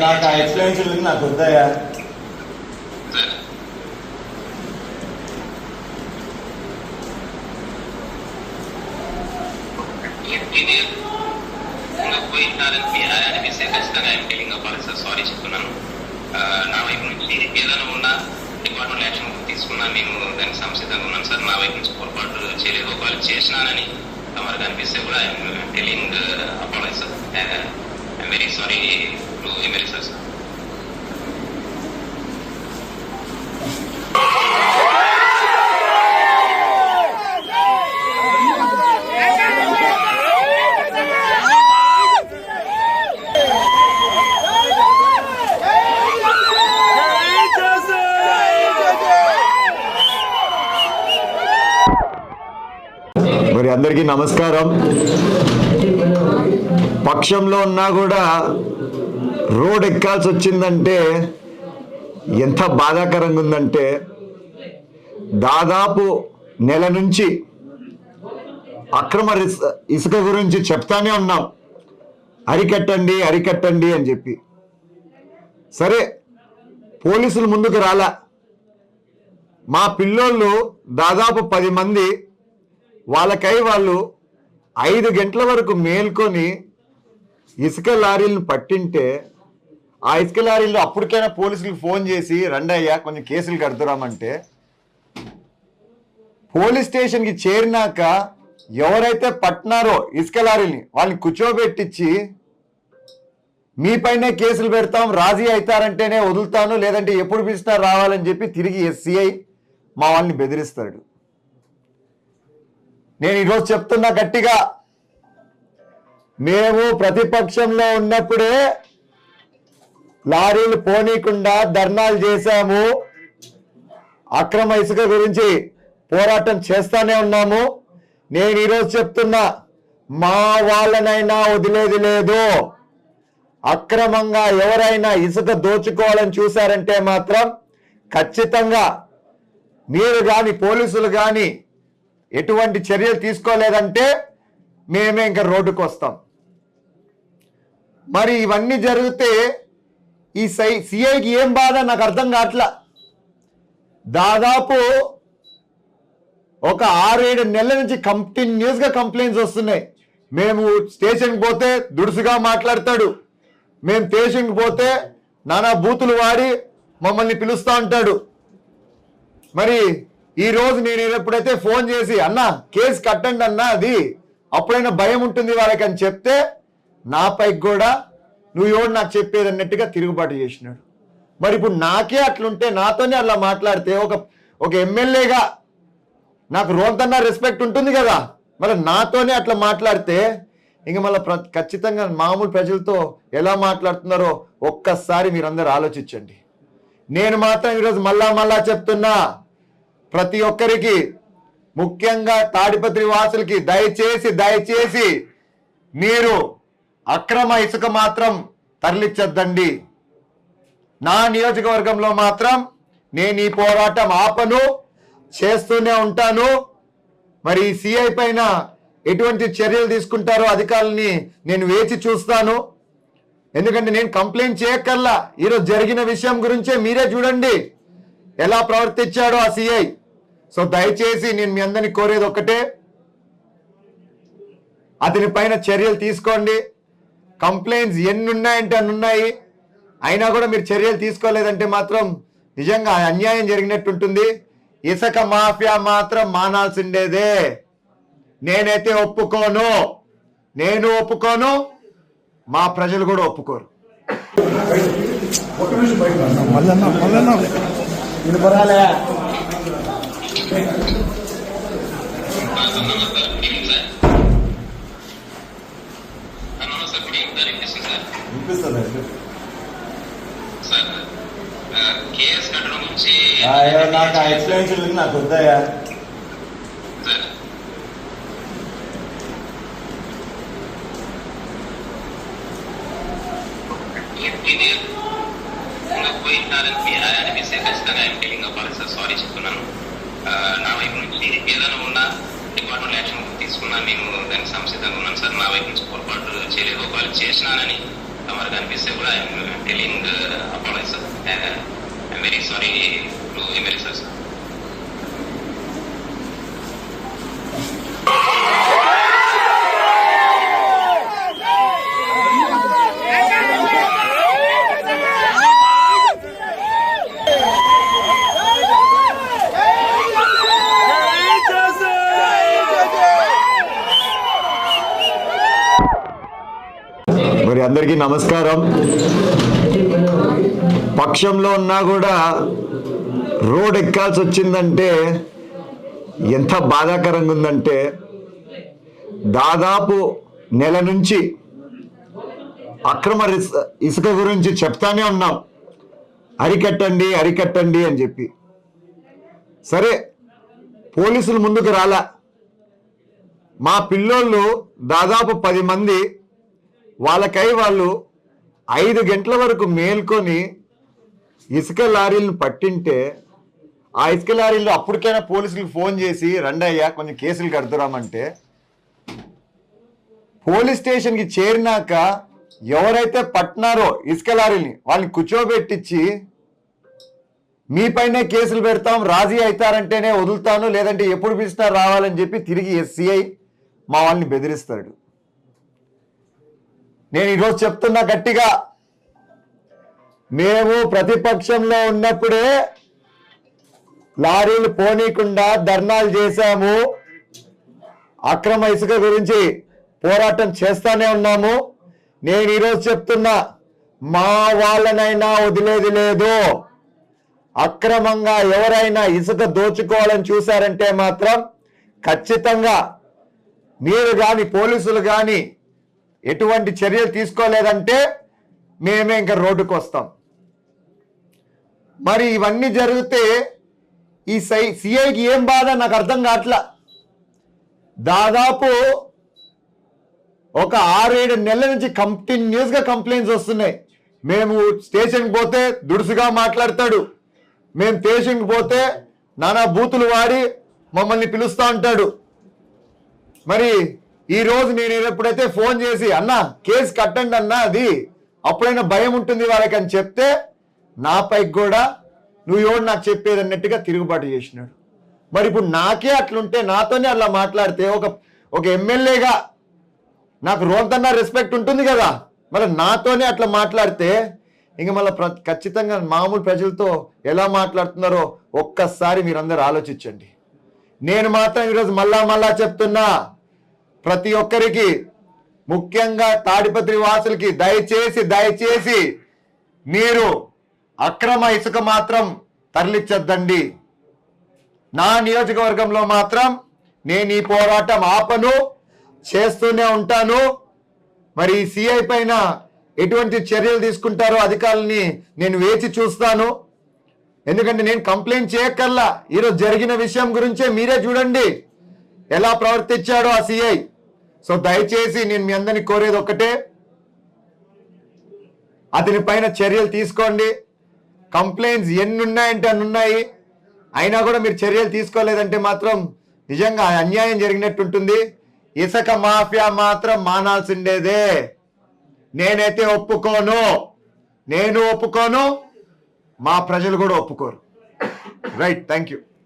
నాకు ఎక్స్ప్లెనేషన్ నాకు వద్దాయా సారీ చెప్తున్నాను. నా వైపు నుంచి ఏదైనా ఉన్నా డిపార్ట్మెంట్ యాక్షన్ తీసుకున్నాను. నేను దానికి సంసిద్ధంగా ఉన్నాను సార్. నా వైపు నుంచి పొరపాటు చేయలేదు. ఒకవేళ చేసినానని తమకు అనిపిస్తే కూడా I'm telling apology sir. I'm very sorry to MLA sir. మరి అందరికీ నమస్కారం. పక్షంలో ఉన్నా కూడా రోడ్ ఎక్కాల్సి వచ్చిందంటే ఎంత బాధాకరంగా ఉందంటే, దాదాపు నెల నుంచి అక్రమ ఇసుక గురించి చెప్తానే ఉన్నాం, అరికట్టండి అరికట్టండి అని చెప్పి. సరే, పోలీసులు ముందుకు రాలా. మా పిల్లోళ్ళు దాదాపు 10 మంది వాళ్ళకై వాళ్ళు 5 గంటల వరకు మేల్కొని ఇసుక లారీలను పట్టింటే, ఆ ఇసుక లారీలు అప్పటికైనా పోలీసులకు ఫోన్ చేసి రండి అయ్యా కొంచెం కేసులు కడుతురామంటే, పోలీస్ స్టేషన్కి చేరినాక ఎవరైతే పట్టినారో ఇసుక లారీని వాళ్ళని కూర్చోబెట్టించి మీ పైనే కేసులు పెడతాం, రాజీ అవుతారంటేనే వదులుతాను, లేదంటే ఎప్పుడు పిలిచినా రావాలని చెప్పి తిరిగి ఎస్సీఐ మా వాళ్ళని బెదిరిస్తాడు. నేను ఈరోజు చెప్తున్నా గట్టిగా, మేము ప్రతిపక్షంలో ఉన్నప్పుడే లారీలు పోనీకుండా ధర్నాలు చేశాము, అక్రమ ఇసుక గురించి పోరాటం చేస్తానే ఉన్నాము. నేను ఈరోజు చెప్తున్నా, మా వాళ్ళనైనా వదిలేది లేదు. అక్రమంగా ఎవరైనా ఇసుక దోచుకోవాలని చూశారంటే మాత్రం ఖచ్చితంగా మీరు కానీ పోలీసులు కానీ ఎటువంటి చర్యలు తీసుకోలేదంటే మేమే ఇంకా రోడ్డుకు వస్తాం. మరి ఇవన్నీ జరిగితే ఈ సిఐకి ఏం బాధ నాకు అర్థం కావట్లా. దాదాపు ఒక 6-7 నెలల నుంచి కంటిన్యూస్గా కంప్లైంట్స్ వస్తున్నాయి. మేము స్టేషన్కి పోతే దుడుసుగా మాట్లాడతాడు, మేము స్టేషన్కి పోతే నానా బూతులు వాడి మమ్మల్ని పిలుస్తూ ఉంటాడు. మరి ఈరోజు నేను ఎప్పుడైతే ఫోన్ చేసి అన్నా కేసు కట్టండి అన్నా, అది అప్పుడైనా భయం ఉంటుంది వాళ్ళకి అని చెప్తే, నాపైకి కూడా నువ్వు ఎవడు నాకు చెప్పేది అన్నట్టుగా తిరుగుబాటు చేసినాడు. మరి ఇప్పుడు నాకే అట్లుంటే, నాతోనే అలా మాట్లాడితే, ఒక ఎమ్మెల్యేగా నాకు రోంతన్నా రెస్పెక్ట్ ఉంటుంది కదా, మరి నాతోనే అట్లా మాట్లాడితే ఇంక మళ్ళీ ఖచ్చితంగా మామూలు ప్రజలతో ఎలా మాట్లాడుతున్నారో ఒక్కసారి మీరందరూ ఆలోచించండి. నేను మాత్రం ఈరోజు మళ్ళా చెప్తున్నా, ప్రతి ఒక్కరికి, ముఖ్యంగా తాడిపత్రి వాసులకి దయచేసి మీరు అక్రమ ఇసుక మాత్రం తరలించద్దండి. నా నియోజకవర్గంలో మాత్రం నేను ఈ పోరాటం ఆపను, చేస్తూనే ఉంటాను. మరి ఈ సిఐ పైన ఎటువంటి చర్యలు తీసుకుంటారో అధికారులని నేను వేచి చూస్తాను. ఎందుకంటే నేను కంప్లైంట్ చేయక్కర్లా, ఈరోజు జరిగిన విషయం గురించే మీరే చూడండి ఎలా ప్రవర్తించాడో ఆ సిఐ. సో దయచేసి నేను మీ అందరినీ కోరేది ఒక్కటే, అతని పైన చర్యలు తీసుకోండి. కంప్లైంట్స్ ఎన్ని ఉన్నాయంటే అన్ని ఉన్నాయి, అయినా కూడా మీరు చర్యలు తీసుకోలేదంటే మాత్రం నిజంగా అన్యాయం జరిగినట్టుంటుంది. ఇసుక మాఫియా మాత్రం మానాల్సిండేదే. నేనైతే ఒప్పుకోను, నేను ఒప్పుకోను, మా ప్రజలు కూడా ఒప్పుకోరు. నాకు ఎక్స్ప్లెనేషన్ నాకు వద్దాయా ఎవ్రీవేర్ ఇంకా పోయింటారని అనిపిస్తే ఖచ్చితంగా I'm telling apology sir, sorry చెప్తున్నాను. నా వైపు నుంచి ఏదైనా ఉన్నా డిపార్ట్మెంట్ యాక్షన్ తీసుకున్నా నేను దానికి సంసిద్ధంగా ఉన్నాను సార్. నా వైపు నుంచి పొరపాటు చేయలేదు, ఒకవేళ చేసినానని తమరికి అనిపిస్తే కూడా I'm telling apology sir. I'm very sorry to MLA sir. మరి అందరికీ నమస్కారం. పక్షంలో ఉన్నా కూడా రోడ్ ఎక్కాల్సి వచ్చిందంటే ఎంత బాధాకరంగా ఉందంటే, దాదాపు నెల నుంచి అక్రమ ఇసుక గురించి చెప్తానే ఉన్నాం, అరికట్టండి అరికట్టండి అని చెప్పి. సరే, పోలీసులు ముందుకు రాలా. మా పిల్లోళ్ళు దాదాపు 10 మంది వాళ్ళకై వాళ్ళు 5 గంటల వరకు మేల్కొని ఇసుక లారీలను పట్టింటే, ఆ ఇసుక లారీలు అప్పటికైనా పోలీసులకు ఫోన్ చేసి రండయ్యా కొంచెం కేసులు కడుతురామంటే, పోలీస్ స్టేషన్కి చేరినాక ఎవరైతే పట్టినారో ఇసుక లారీని వాళ్ళని కూర్చోబెట్టించి మీపైనే కేసులు పెడతాం, రాజీ అవుతారంటేనే వదులుతాను, లేదంటే ఎప్పుడు పిలిచినా రావాలని చెప్పి తిరిగి ఎస్సీఐ మా వాళ్ళని బెదిరిస్తాడు. నేను ఈరోజు చెప్తున్నా గట్టిగా, మేము ప్రతిపక్షంలో ఉన్నప్పుడే లారీలు పోనీకుండా ధర్నాలు చేశాము, అక్రమ ఇసుక గురించి పోరాటం చేస్తానే ఉన్నాము. నేను ఈరోజు చెప్తున్నా, మా వాళ్ళనైనా వదిలేది లేదు. అక్రమంగా ఎవరైనా ఇసుక దోచుకోవాలని చూశారంటే మాత్రం ఖచ్చితంగా మీరు కానీ పోలీసులు కానీ ఎటువంటి చర్యలు తీసుకోలేదంటే మేమే ఇంకా రోడ్డుకు వస్తాం. మరి ఇవన్నీ జరిగితే ఈ సిఐకి ఏం బాధ నాకు అర్థం కావట్లా. దాదాపు ఒక 6-7 నెలల నుంచి కంటిన్యూస్గా కంప్లైంట్స్ వస్తున్నాయి. మేము స్టేషన్కి పోతే దుడుసుగా మాట్లాడతాడు, మేము స్టేషన్కి పోతే నానా బూతులు వాడి మమ్మల్ని పిలుస్తూ ఉంటాడు. మరి ఈరోజు నేను ఎప్పుడైతే ఫోన్ చేసి అన్నా కేసు కట్టండి అన్నా, అది అప్పుడైనా భయం ఉంటుంది వాళ్ళకి అని చెప్తే, నాపైకి కూడా నువ్వు ఎవరు నాకు చెప్పేది అన్నట్టుగా తిరుగుబాటు చేసినాడు. మరి ఇప్పుడు నాకే అట్లుంటే, నాతోనే అలా మాట్లాడితే, ఒక ఎమ్మెల్యేగా నాకు రోంతన్నా రెస్పెక్ట్ ఉంటుంది కదా, మరి నాతోనే అట్లా మాట్లాడితే ఇంక మళ్ళీ ఖచ్చితంగా మామూలు ప్రజలతో ఎలా మాట్లాడుతున్నారో ఒక్కసారి మీరందరూ ఆలోచించండి. నేను మాత్రం ఈరోజు మళ్ళా చెప్తున్నా, ప్రతి ఒక్కరికి, ముఖ్యంగా తాడిపత్రి వాసులకి దయచేసి మీరు అక్రమ ఇసుక మాత్రం తరలించొద్దండి. నా నియోజకవర్గంలో మాత్రం నేను ఈ పోరాటం ఆపను, చేస్తూనే ఉంటాను. మరి ఈ సిఐ పైన ఎటువంటి చర్యలు తీసుకుంటారో అధికారులని నేను వేచి చూస్తాను. ఎందుకంటే నేను కంప్లైంట్ చేయక్కర్లా, ఈరోజు జరిగిన విషయం గురించే మీరే చూడండి ఎలా ప్రవర్తించాడో ఆ సిఐ. సో దయచేసి నేను మీ అందరినీ కోరేది ఒక్కటే, అతని పైన చర్యలు తీసుకోండి. కంప్లైంట్స్ ఎన్ని ఉన్నాయంటే అన్ని ఉన్నాయి, అయినా కూడా మీరు చర్యలు తీసుకోలేదంటే మాత్రం నిజంగా అన్యాయం జరిగినట్టుంటుంది. ఇసుక మాఫియా మాత్రం మానాల్సిండేదే. నేనైతే ఒప్పుకోను, నేను ఒప్పుకోను, మా ప్రజలు కూడా ఒప్పుకోరు. Right, thank you.